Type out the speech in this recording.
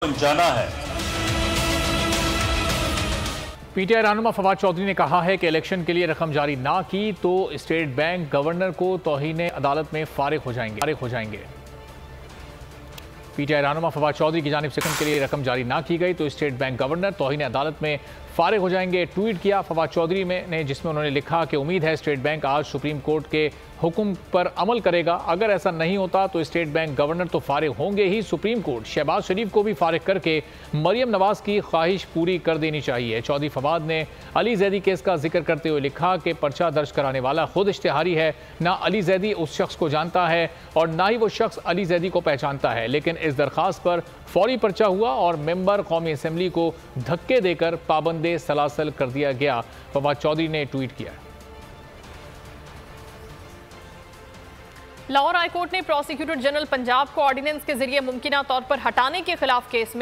जाना है। पीटीआई रहनुमा फवाद चौधरी ने कहा है कि इलेक्शन के लिए रकम जारी ना की तो स्टेट बैंक गवर्नर को तौहीन अदालत में फारिग हो जाएंगे। पीटीआई रहनुमा फवाद चौधरी की जानिब से इलेक्शन के लिए रकम जारी ना की गई तो स्टेट बैंक गवर्नर तौहीन अदालत में फारिग हो जाएंगे। ट्वीट किया फवाद चौधरी ने, जिसमें उन्होंने लिखा कि उम्मीद है स्टेट बैंक आज सुप्रीम कोर्ट के हुक्म पर अमल करेगा। अगर ऐसा नहीं होता तो स्टेट बैंक गवर्नर तो फारिग होंगे ही, सुप्रीम कोर्ट शहबाज शरीफ को भी फारिग करके मरियम नवाज की ख्वाहिश पूरी कर देनी चाहिए। चौधरी फवाद ने अली जैदी केस का जिक्र करते हुए लिखा कि पर्चा दर्ज कराने वाला खुद इश्तिहारी है, ना अली जैदी उस शख्स को जानता है और ना ही वो शख्स अली जैदी को पहचानता है। लेकिन इस दरखास्त पर फौरी पर्चा हुआ और मेंबर कौमी असम्बली को धक्के देकर पाबंदे सलासल कर दिया गया, फवाद चौधरी ने ट्वीट किया। लाहौर हाईकोर्ट ने प्रोसिक्यूटर जनरल पंजाब को ऑर्डिनेंस के जरिए मुमकिना तौर पर हटाने के खिलाफ केस में